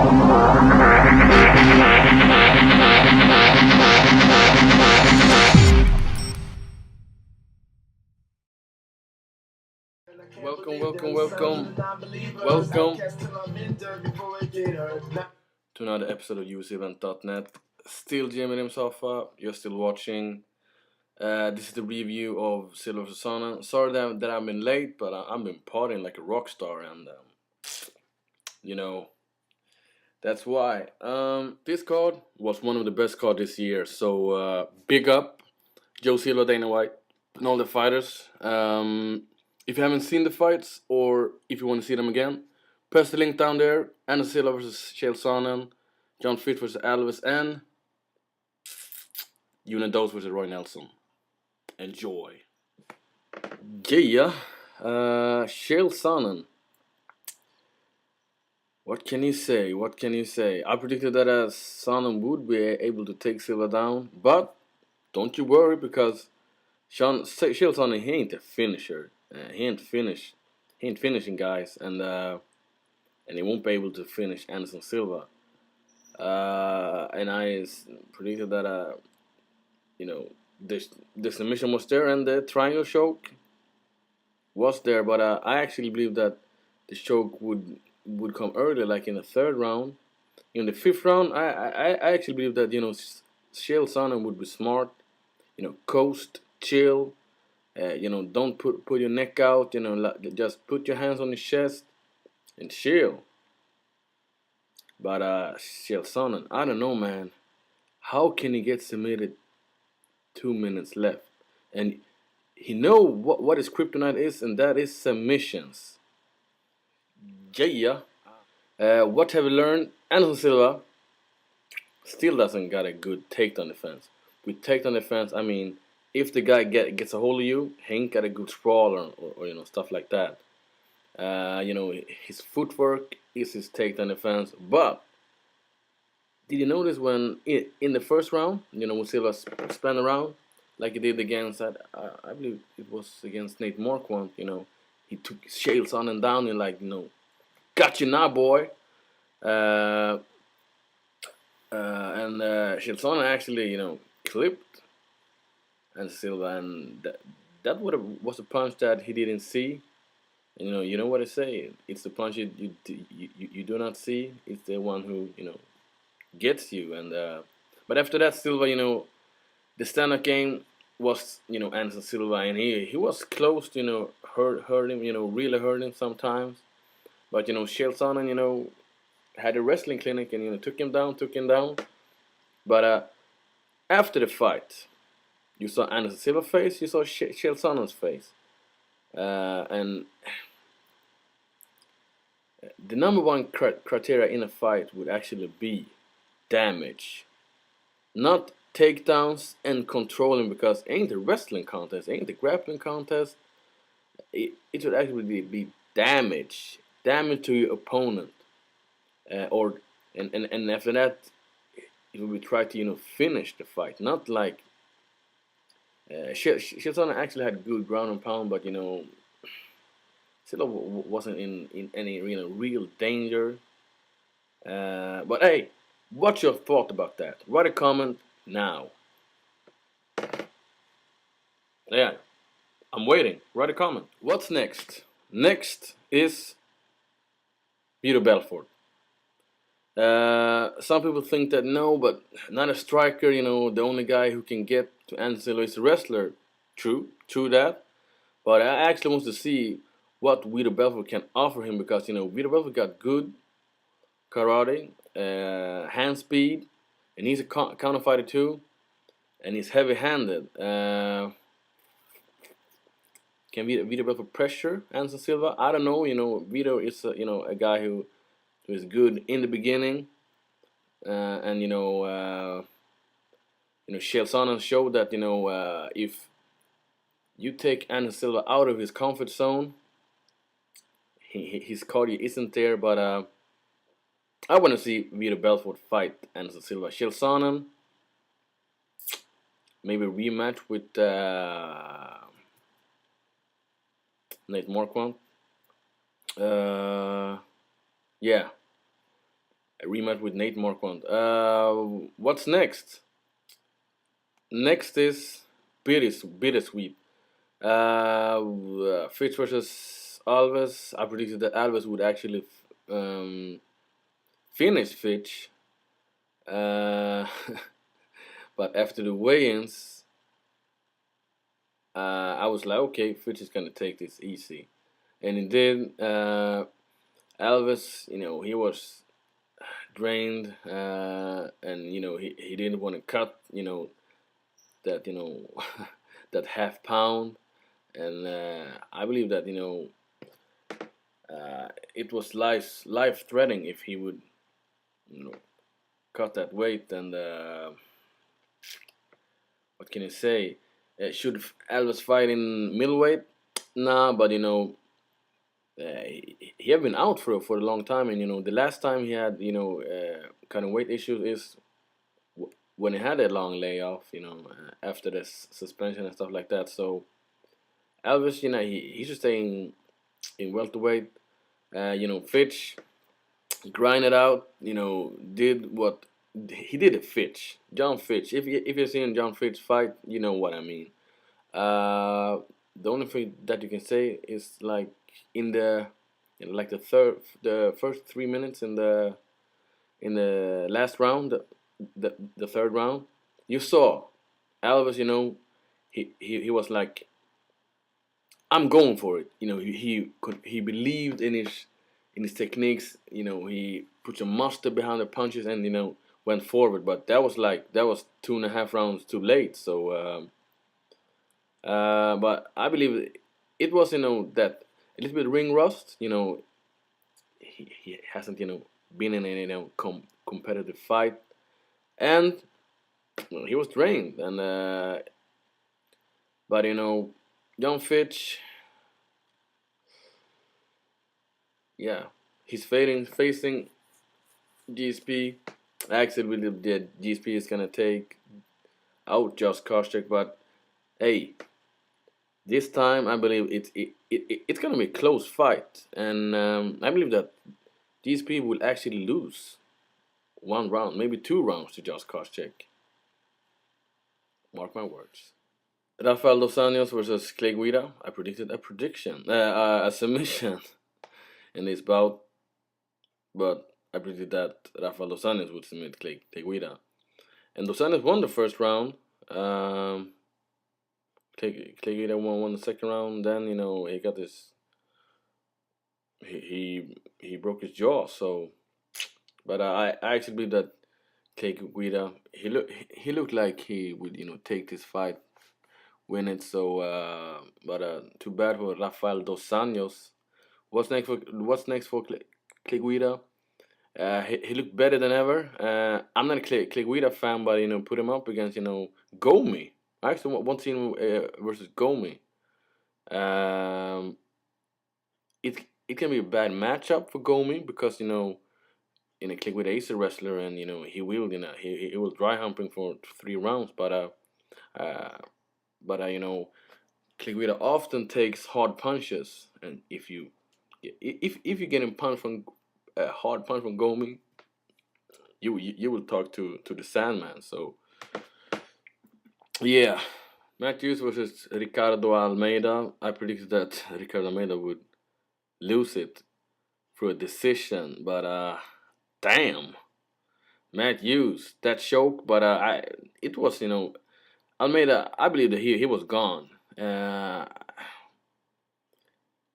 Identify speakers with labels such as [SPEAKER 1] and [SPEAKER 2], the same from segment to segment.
[SPEAKER 1] Welcome to another episode of UFC Still Jimmy himself up. You're still watching. This is the review of Silva vs. Sonnen. Sorry that I've been late, but I've been partying like a rock star, and you know that's why. This card was one of the best cards this year. So big up Joe Silva, Dana White, and all the fighters. If you haven't seen the fights, or if you want to see them again, press the link down there. Anderson Silva vs. Chael Sonnen, John Fitch vs. Alves, and Unidos vs. Roy Nelson. Enjoy. Yeah, Chael Sonnen. What can you say? What can you say? I predicted that Sonnen would be able to take Silva down, but don't you worry, because Chael Sonnen, he ain't a finisher. He ain't finishing guys, and he won't be able to finish Anderson Silva. And I predicted that the submission was there and the triangle choke was there, but I actually believe that the choke would come early, like in the third round. In the fifth round, I actually believe that Chael Sonnen would be smart, coast, chill. Don't put your neck out. Just put your hands on his chest and chill. But Chael Sonnen, I don't know, man. How can he get submitted 2 minutes left? And he know what his kryptonite is, and that is submissions. Yeah. What have we learned? Anderson Silva still doesn't got a good takedown defense. With takedown defense, I mean, if the guy gets a hold of you, he ain't got a good sprawl or stuff like that. His footwork is his takedown defense. But did you notice when in the first round, when Silva spun around like he did against I believe it was against Nate Marquardt. He took Chael Sonnen down and got you now, boy. And Chael Sonnen actually clipped and Silva, and that was a punch that he didn't see. You know what I say. It's the punch you do not see. It's the one who gets you. And but after that, Silva, the stand-up game was Anderson Silva, and he was close to hurt him, really hurt him sometimes. But Chael Sonnen, had a wrestling clinic and took him down. But after the fight, you saw Anderson Silva's face, you saw Chael Sonnen's face, and the number one criteria in a fight would actually be damage, not takedowns and controlling, because it ain't a wrestling contest, it ain't a grappling contest. It should actually be damage to your opponent, and after that, it will try to finish the fight, not like Chael Sonnen actually had good ground and pound, but Silva wasn't in any real danger. But hey, what's your thought about that? Write a comment now. Yeah, I'm waiting. Write a comment. What's next? Next is Vitor Belfort. Some people think that no, but not a striker. The only guy who can get to Anderson Silva is a wrestler. True that. But I actually want to see what Vitor Belfort can offer him, because Vitor Belfort got good karate, hand speed, and he's a counter fighter too, and he's heavy-handed. Can Vitor Belfort pressure Anderson Silva? I don't know. Vitor is a guy who is good in the beginning, and Chael Sonnen showed that if you take Anderson Silva out of his comfort zone, his cardio isn't there. But I want to see Vitor Belfort fight Anderson Silva. Chael Sonnen, maybe rematch with Nate Marquardt. Yeah, a rematch with Nate Marquardt. What's next? Next is bittersweet. Fitch versus Alves. I predicted that Alves would actually finish Fitch. But after the weigh-ins, I was like, okay, Fitch is gonna take this easy, and he did. Alves, he was drained, and he didn't want to cut, that that half pound, and I believe that it was life threatening if he would cut that weight. And what can you say? Should Alves fight in middleweight? Nah, but he have been out for a long time, and the last time he had kind of weight issues is when he had a long layoff, after the suspension and stuff like that. So Alves, he should stay in welterweight. Fitch grinded out. Did what he did at Fitch. John Fitch. If you've seen John Fitch fight, you know what I mean. The only thing that you can say is like in the the first 3 minutes in the last round, the third round, you saw Alves. He was like, I'm going for it. He believed in his techniques. He put some mustard behind the punches and went forward. But that was 2.5 rounds too late. So. But I believe it was that a little bit of ring rust. He hasn't been in a competitive fight, and he was drained. And but John Fitch, yeah, he's facing GSP. I actually believe that GSP is gonna take out Josh Koscheck, but hey. This time, I believe it's gonna be a close fight, and I believe that these people will actually lose 1 round, maybe 2 rounds to Josh Koscheck. Mark my words. Rafael dos Anjos versus Clay Guida. I predicted a submission in this bout, but I predicted that Rafael dos Anjos would submit Clay Guida, and dos Anjos won the first round. Clay Guida won the second round. Then he got this. He broke his jaw. So, but I actually believe that Clay Guida he looked like he would take this fight, win it. So, but too bad for Rafael dos Anjos. What's next for Clay Guida? He looked better than ever. I'm not a Clay Guida fan, but put him up against Gomi. I actually want to see him versus Gomi. It can be a bad matchup for Gomi because Clay Guida is a wrestler, and he will he will dry humping for 3 rounds. But Clay Guida often takes hard punches, and if you get a punch from a hard punch from Gomi, you will talk to the Sandman. So. Yeah, Matthews versus Ricardo Almeida. I predicted that Ricardo Almeida would lose it through a decision, but damn, Matthews that choke. But it was Almeida. I believe that he was gone.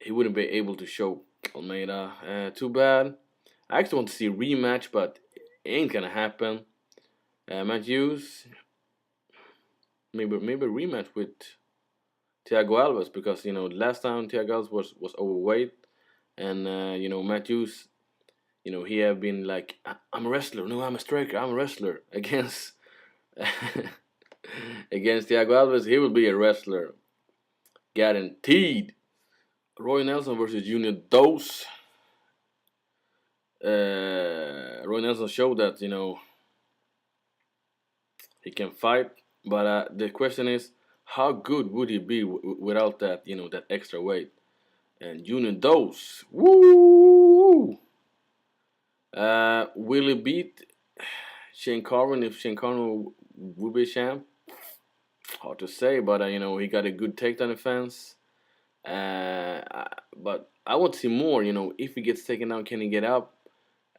[SPEAKER 1] He wouldn't be able to choke Almeida. Too bad. I actually want to see a rematch, but it ain't gonna happen. Matthews. Maybe a rematch with Thiago Alves, because last time Thiago Alves was overweight, and Matthews, he have been like, I'm a wrestler. No, I'm a striker. I'm a wrestler against Thiago Alves. He will be a wrestler, guaranteed. Roy Nelson versus Junior Dos. Roy Nelson showed that he can fight. But the question is, how good would he be without that, that extra weight? And Junior Dos, woo! Will he beat Shane Carwin if Shane Carwin will be champ? Hard to say, but he got a good takedown defense. But I want to see more. If he gets taken down, can he get up?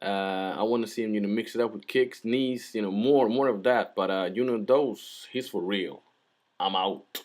[SPEAKER 1] I want to see him, mix it up with kicks, knees, more of that. But those, he's for real. I'm out.